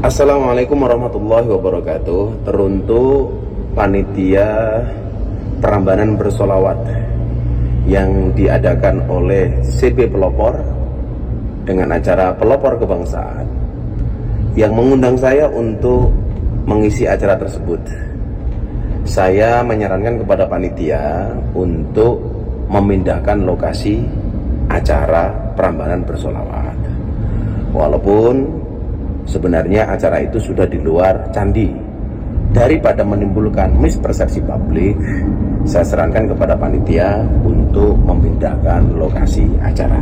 Assalamualaikum warahmatullahi wabarakatuh. Teruntuk panitia Prambanan Bersolawat yang diadakan oleh CP Pelopor dengan acara Pelopor Kebangsaan yang mengundang saya untuk mengisi acara tersebut. Saya menyarankan kepada panitia untuk memindahkan lokasi acara Prambanan Bersolawat. Walaupun sebenarnya acara itu sudah di luar candi. Daripada menimbulkan mispersepsi publik, saya sarankan kepada panitia untuk memindahkan lokasi acara.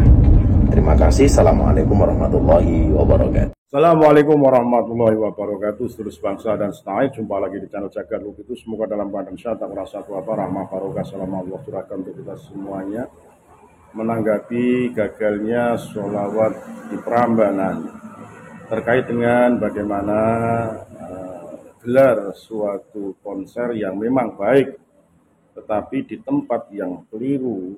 Terima kasih. Assalamualaikum warahmatullahi wabarakatuh. Assalamualaikum warahmatullahi wabarakatuh. Seluruh bangsa dan setanah, jumpa lagi di channel Jagat Lukitu. Semoga dalam keadaan sehat, tak merasa apa rahmah barokah selama Allah curahkan untuk kita semuanya. Menanggapi gagalnya sholawat di Prambanan terkait dengan bagaimana gelar suatu konser yang memang baik tetapi di tempat yang keliru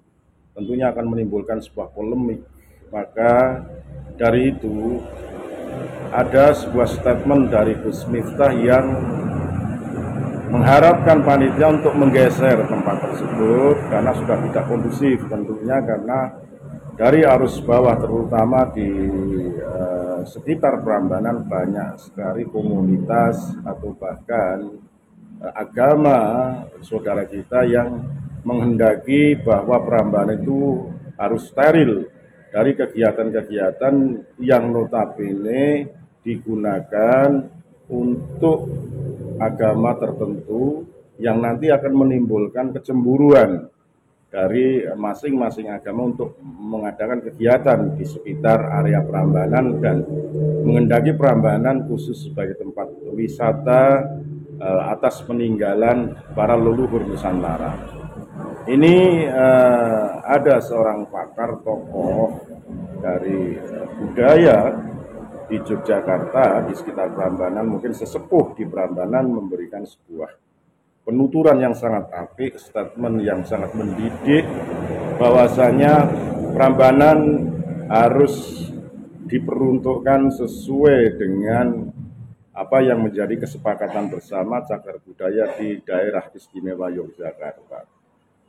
tentunya akan menimbulkan sebuah polemik. Maka dari itu ada sebuah statement dari Gus Miftah yang mengharapkan panitia untuk menggeser tempat tersebut karena sudah tidak kondusif, tentunya karena dari arus bawah terutama di sekitar Prambanan banyak sekali komunitas atau bahkan agama saudara kita yang menghendaki bahwa Prambanan itu harus steril dari kegiatan-kegiatan yang notabene digunakan untuk agama tertentu yang nanti akan menimbulkan kecemburuan dari masing-masing agama untuk mengadakan kegiatan di sekitar area Prambanan dan menghendaki Prambanan khusus sebagai tempat wisata atas peninggalan para leluhur Nusantara. Ini ada seorang pakar tokoh dari budaya di Yogyakarta di sekitar Prambanan, mungkin sesepuh di Prambanan, memberikan sebuah penuturan yang sangat apik, statement yang sangat mendidik bahwasanya Prambanan harus diperuntukkan sesuai dengan apa yang menjadi kesepakatan bersama cagar budaya di daerah istimewa Yogyakarta.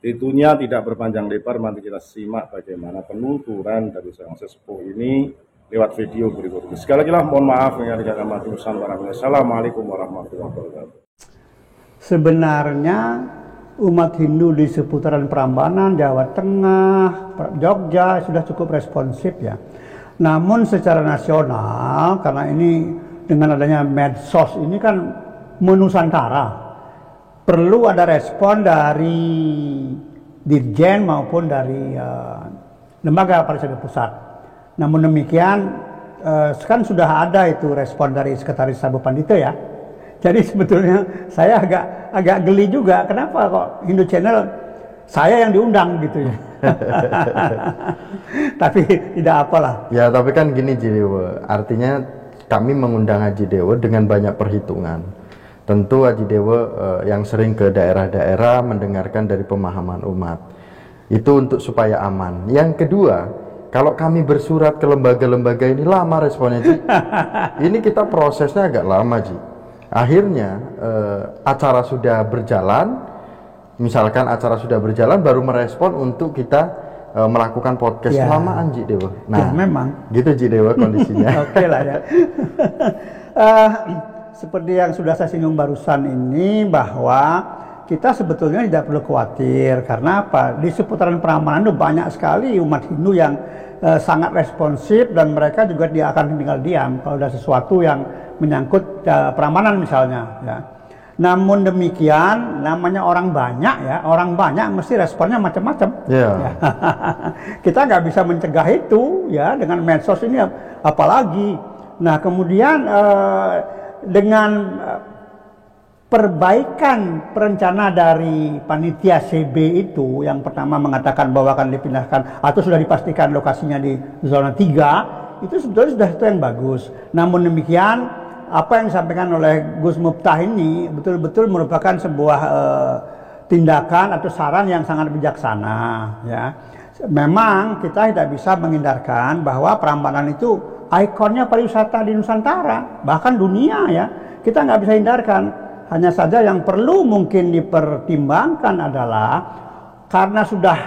Tentunya tidak berpanjang lebar, nanti kita simak bagaimana penuturan dari seorang sesepuh ini lewat video berikut ini. Sekali lagi mohon maaf yang tidak akan mati Nusantara. Assalamualaikum warahmatullahi wabarakatuh. Sebenarnya umat Hindu di seputaran Prambanan, Jawa Tengah, Jogja sudah cukup responsif ya. Namun secara nasional, karena ini dengan adanya medsos ini kan menusantara, perlu ada respon dari Dirjen maupun dari lembaga pariwisata pusat. Namun demikian, kan sudah ada itu respon dari Sekretaris Sabu Pandito ya. Jadi sebetulnya saya agak geli juga, kenapa kok Hindu Channel saya yang diundang gitu ya. Tapi tidak apalah. Ya tapi kan gini Jidewo, artinya kami mengundang Haji Dewo dengan banyak perhitungan. Tentu Haji Dewo yang sering ke daerah-daerah mendengarkan dari pemahaman umat. Itu untuk supaya aman. Yang kedua, kalau kami bersurat ke lembaga-lembaga ini lama responnya Ji. Ini kita prosesnya agak lama Ji. Akhirnya acara sudah berjalan, misalkan acara sudah berjalan baru merespon untuk kita melakukan podcast ya. Kelamaan Ji Dewa. Nah, ya, memang gitu Ji Dewa kondisinya. Oke lah ya. Seperti yang sudah saya singgung barusan ini, bahwa kita sebetulnya tidak perlu khawatir. Karena apa? Di seputaran Prambanan itu banyak sekali umat Hindu yang sangat responsif, dan mereka juga dia akan tinggal diam kalau ada sesuatu yang menyangkut Prambanan misalnya ya. Namun demikian, namanya orang banyak ya, orang banyak mesti responnya macam-macam. Yeah. Ya. Kita nggak bisa mencegah itu ya dengan medsos ini apalagi. Nah kemudian dengan perbaikan perencana dari panitia CB itu, yang pertama mengatakan bahwa akan dipindahkan atau sudah dipastikan lokasinya di zona 3, itu sebetulnya sudah itu yang bagus. Namun demikian, apa yang disampaikan oleh Gus Miftah ini betul-betul merupakan sebuah tindakan atau saran yang sangat bijaksana ya. Memang kita tidak bisa menghindarkan bahwa Prambanan itu ikonnya pariwisata di Nusantara, bahkan dunia ya. Kita nggak bisa hindarkan. Hanya saja yang perlu mungkin dipertimbangkan adalah karena sudah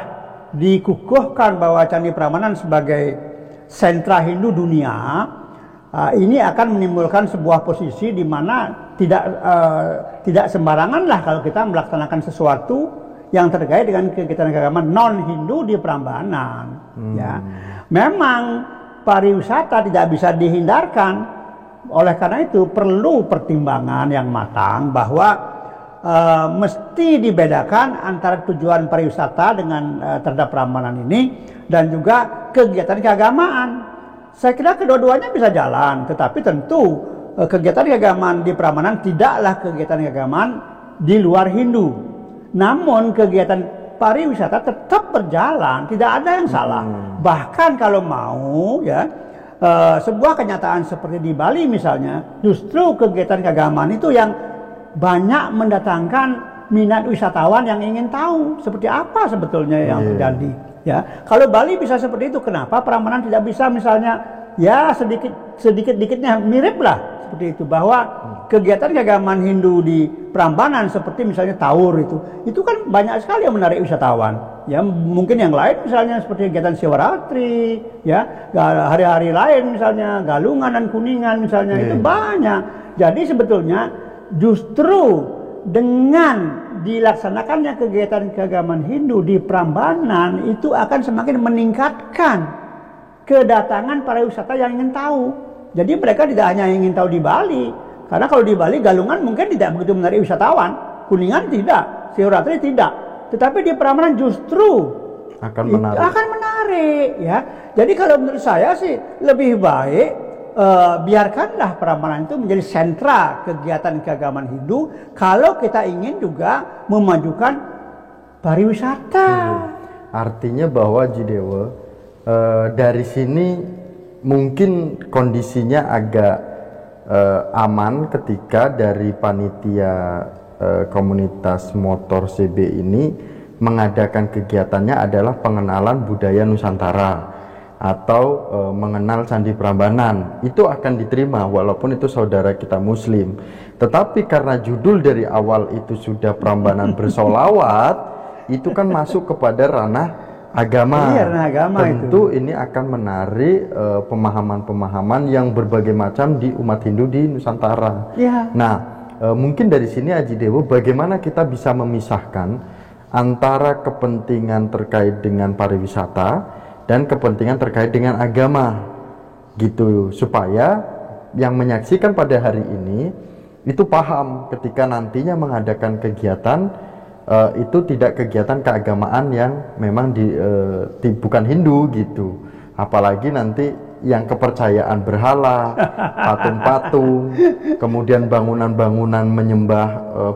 dikukuhkan bahwa Candi Prambanan sebagai sentra Hindu dunia, ini akan menimbulkan sebuah posisi di mana tidak sembarangan lah kalau kita melaksanakan sesuatu yang terkait dengan kegiatan keagamaan non Hindu di Prambanan. Ya, memang pariwisata tidak bisa dihindarkan. Oleh karena itu perlu pertimbangan yang matang bahwa mesti dibedakan antara tujuan pariwisata dengan terhadap Prambanan ini dan juga kegiatan keagamaan. Saya kira kedua-duanya bisa jalan, tetapi tentu kegiatan keagamaan di Prambanan tidaklah kegiatan keagamaan di luar Hindu. Namun kegiatan pariwisata tetap berjalan, tidak ada yang salah. Bahkan kalau mau ya, sebuah kenyataan seperti di Bali misalnya, justru kegiatan keagamaan itu yang banyak mendatangkan minat wisatawan yang ingin tahu seperti apa sebetulnya yang terjadi. Ya, kalau Bali bisa seperti itu, kenapa Prambanan tidak bisa misalnya ya sedikit-dikitnya mirip lah seperti itu, bahwa kegiatan keagamaan Hindu di Prambanan seperti misalnya Taur itu kan banyak sekali yang menarik wisatawan. Ya, mungkin yang lain misalnya seperti kegiatan Siwaratri, ya, hari-hari lain misalnya Galungan dan Kuningan misalnya itu banyak. Jadi sebetulnya justru dengan dilaksanakannya kegiatan keagamaan Hindu di Prambanan itu akan semakin meningkatkan kedatangan para wisata yang ingin tahu. Jadi mereka tidak hanya ingin tahu di Bali, karena kalau di Bali Galungan mungkin tidak begitu menarik wisatawan, Kuningan tidak, Siwaratri tidak. Tetapi di Prambanan justru akan menarik ya. Jadi kalau menurut saya sih lebih baik biarkanlah Prambanan itu menjadi sentra kegiatan keagamaan Hindu kalau kita ingin juga memajukan pariwisata. Artinya bahwa Jidewo dari sini mungkin kondisinya agak aman ketika dari panitia komunitas motor CB ini mengadakan kegiatannya adalah pengenalan budaya Nusantara atau mengenal Candi Prambanan. Itu akan diterima walaupun itu saudara kita Muslim. Tetapi karena judul dari awal itu sudah Prambanan bersolawat, itu kan masuk kepada ranah agama. Iya, ranah agama. Tentu itu ini akan menarik pemahaman-pemahaman yang berbagai macam di umat Hindu di Nusantara. Ya. Nah, mungkin dari sini Aji Dewo, bagaimana kita bisa memisahkan antara kepentingan terkait dengan pariwisata dan kepentingan terkait dengan agama gitu, supaya yang menyaksikan pada hari ini itu paham ketika nantinya mengadakan kegiatan itu tidak kegiatan keagamaan yang memang bukan Hindu gitu, apalagi nanti yang kepercayaan berhala, patung-patung, kemudian bangunan-bangunan menyembah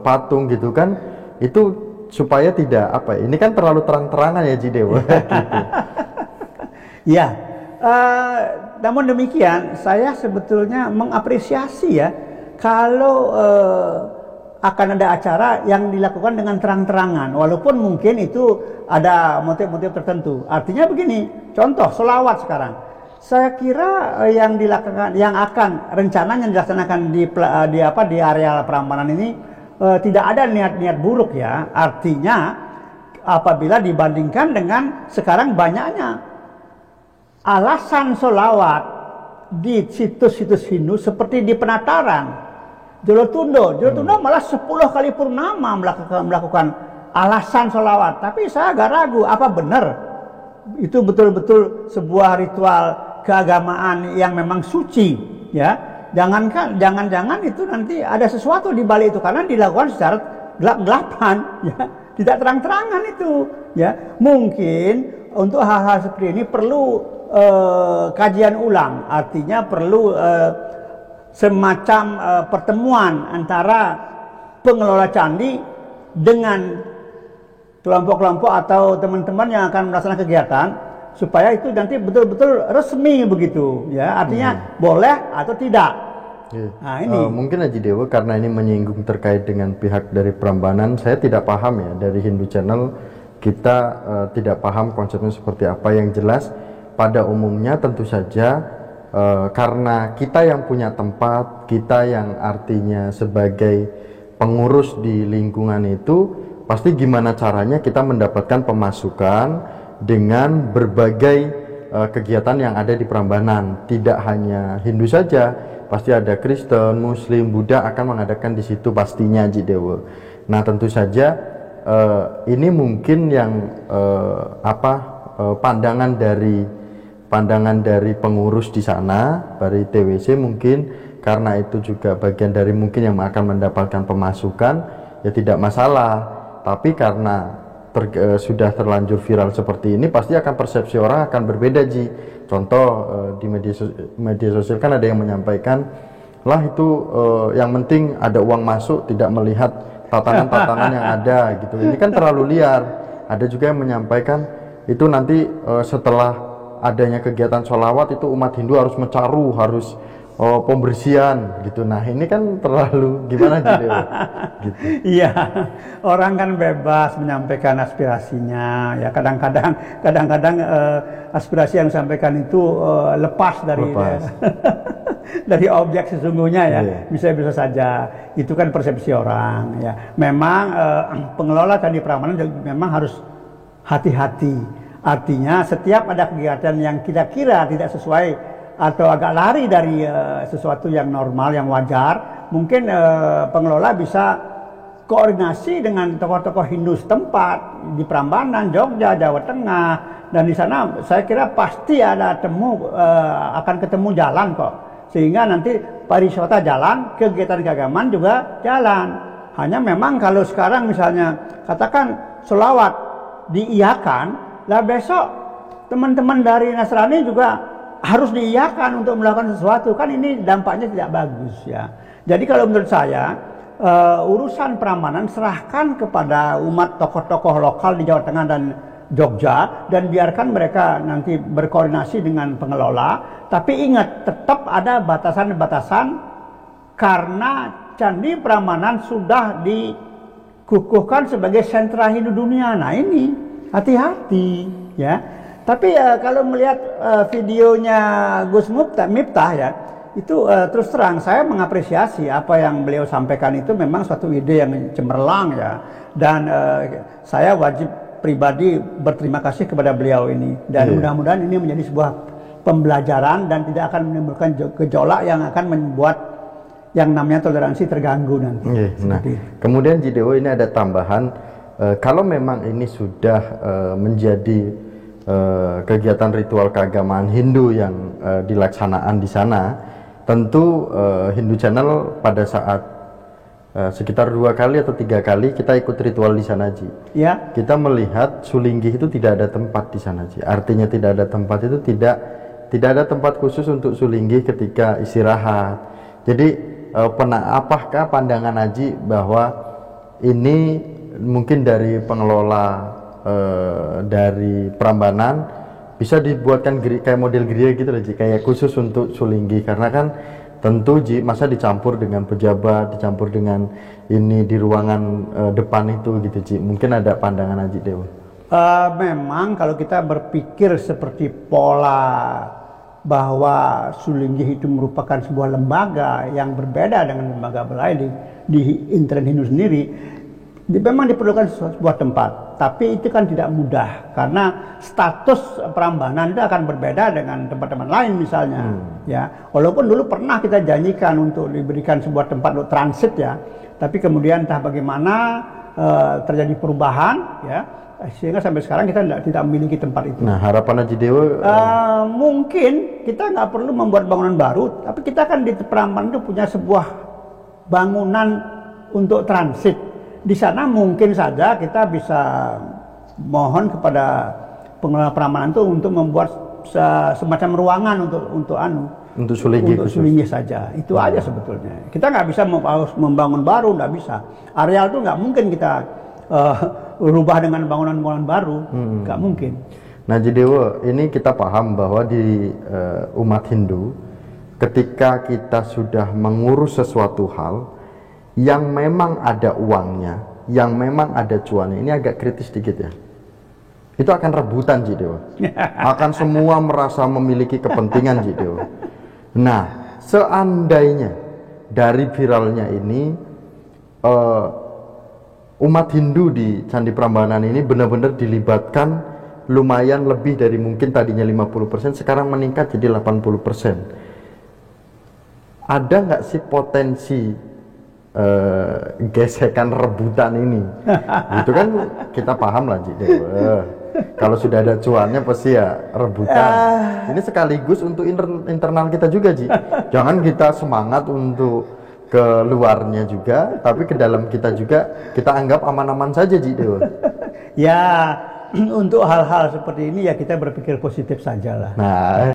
patung gitu kan, itu supaya tidak ini kan terlalu terang-terangan ya Jidewo gitu. Ya, namun demikian saya sebetulnya mengapresiasi ya kalau akan ada acara yang dilakukan dengan terang-terangan, walaupun mungkin itu ada motif-motif tertentu. Artinya begini, contoh sholawat sekarang. Saya kira yang dilakukan, yang akan rencananya dilaksanakan di area Prambanan ini tidak ada niat-niat buruk ya. Artinya apabila dibandingkan dengan sekarang banyaknya alasan sholawat di situs-situs Hindu seperti di Penataran, Jolotundo malah 10 kali purnama melakukan alasan sholawat. Tapi saya agak ragu apa benar itu betul-betul sebuah ritual keagamaan yang memang suci ya. Jangan-jangan itu nanti ada sesuatu di balik itu karena dilakukan secara gelap-gelapan ya, tidak terang-terangan itu ya. Mungkin untuk hal-hal seperti ini perlu kajian ulang, artinya perlu semacam pertemuan antara pengelola candi dengan kelompok-kelompok atau teman-teman yang akan melaksanakan kegiatan, supaya itu nanti betul-betul resmi begitu ya, artinya boleh atau tidak. Nah, ini mungkin Aji Dewo karena ini menyinggung terkait dengan pihak dari Prambanan, saya tidak paham ya, dari Hindu Channel kita tidak paham konsepnya seperti apa. Yang jelas pada umumnya tentu saja karena kita yang punya tempat, kita yang artinya sebagai pengurus di lingkungan itu, pasti gimana caranya kita mendapatkan pemasukan dengan berbagai kegiatan yang ada di Prambanan. Tidak hanya Hindu saja, pasti ada Kristen, Muslim, Buddha akan mengadakan di situ pastinya Ji Dewo. Nah tentu saja ini mungkin yang pandangan dari pengurus di sana, dari TWC mungkin, karena itu juga bagian dari mungkin yang akan mendapatkan pemasukan, ya tidak masalah. Tapi karena sudah terlanjur viral seperti ini, pasti akan persepsi orang akan berbeda Ji. Contoh di media sosial kan ada yang menyampaikan, lah itu yang penting ada uang masuk, tidak melihat tatanan-tatanan yang ada gitu. Ini kan terlalu liar. Ada juga yang menyampaikan itu nanti setelah adanya kegiatan sholawat itu umat Hindu harus mencaru, harus pembersihan gitu. Nah ini kan terlalu gimana gitu. Gitu. Iya, orang kan bebas menyampaikan aspirasinya. Ya kadang-kadang aspirasi yang disampaikan itu lepas dari dari objek sesungguhnya ya. Bisa saja itu kan persepsi orang. Ya, memang pengelola Candi Prambanan memang harus hati-hati. Artinya setiap ada kegiatan yang kita kira tidak sesuai atau agak lari dari sesuatu yang normal, yang wajar, mungkin pengelola bisa koordinasi dengan tokoh-tokoh Hindu setempat di Prambanan, Jogja, Jawa Tengah, dan di sana saya kira pasti ada akan ketemu jalan kok, sehingga nanti pariwisata jalan, kegiatan keagamaan juga jalan. Hanya memang kalau sekarang misalnya katakan sholawat diiyakan, lah besok teman-teman dari Nasrani juga harus diiyakan untuk melakukan sesuatu, kan ini dampaknya tidak bagus ya. Jadi kalau menurut saya urusan Prambanan serahkan kepada umat tokoh-tokoh lokal di Jawa Tengah dan Jogja, dan biarkan mereka nanti berkoordinasi dengan pengelola. Tapi ingat, tetap ada batasan-batasan karena Candi Prambanan sudah dikukuhkan sebagai sentra Hindu dunia. Nah ini hati-hati ya. Tapi kalau melihat videonya Gus Miftah ya, itu terus terang saya mengapresiasi apa yang beliau sampaikan. Itu memang suatu ide yang cemerlang ya, dan saya wajib pribadi berterima kasih kepada beliau ini, dan mudah-mudahan ini menjadi sebuah pembelajaran dan tidak akan menimbulkan gejolak yang akan membuat yang namanya toleransi terganggu nanti. Nah, kemudian Ji Dewo ini ada tambahan, kalau memang ini sudah menjadi kegiatan ritual keagamaan Hindu yang dilaksanaan di sana, tentu Hindu Channel pada saat sekitar 2 kali atau 3 kali kita ikut ritual di sana Ji. Ya. Kita melihat Sulinggih itu tidak ada tempat di sana Ji. Artinya tidak ada tempat itu tidak ada tempat khusus untuk Sulinggih ketika istirahat. Jadi apakah pandangan Haji bahwa ini mungkin dari pengelola dari Prambanan bisa dibuatkan kayak model gereja gitu loh Ji, kayak khusus untuk Sulinggih, karena kan tentu Ji masa dicampur dengan pejabat, dicampur dengan ini di ruangan depan itu gitu Ji. Mungkin ada pandangan Haji Dewo. Memang kalau kita berpikir seperti pola bahwa Sulinggih itu merupakan sebuah lembaga yang berbeda dengan lembaga lain di intern Hindu sendiri, memang diperlukan sebuah tempat. Tapi itu kan tidak mudah karena status Prambanan itu akan berbeda dengan tempat-tempat lain misalnya. Ya, walaupun dulu pernah kita janjikan untuk diberikan sebuah tempat untuk transit ya, tapi kemudian entah bagaimana terjadi perubahan ya, sehingga sampai sekarang kita tidak memiliki tempat itu. Nah, harapan Haji Dewo mungkin kita nggak perlu membuat bangunan baru, tapi kita kan di Prambanan itu punya sebuah bangunan untuk transit. Di sana mungkin saja kita bisa mohon kepada pengelola Prambanan itu untuk membuat semacam ruangan untuk Sulinggih saja. Itu aja sebetulnya. Kita nggak bisa harus membangun baru, nggak bisa. Areal itu nggak mungkin kita rubah dengan bangunan-bangunan baru, nggak mungkin. Nah, Ji Dewo, ini kita paham bahwa di umat Hindu, ketika kita sudah mengurus sesuatu hal yang memang ada uangnya, yang memang ada cuannya, ini agak kritis sedikit ya. Itu akan rebutan Ji Dewo. Akan semua merasa memiliki kepentingan Ji Dewo. Nah, seandainya dari viralnya ini umat Hindu di Candi Prambanan ini benar-benar dilibatkan lumayan lebih dari mungkin tadinya 50%, sekarang meningkat jadi 80%. Ada nggak sih potensi gesekan rebutan ini? Itu kan kita paham lah, Ji Dewa. Kalau sudah ada cuannya pasti ya rebutan. Ini sekaligus untuk internal kita juga, Ji. Jangan kita semangat untuk ke luarnya juga, tapi ke dalam kita juga kita anggap aman-aman saja, Ji Dewa. Ya, untuk hal-hal seperti ini ya kita berpikir positif saja lah. Nah,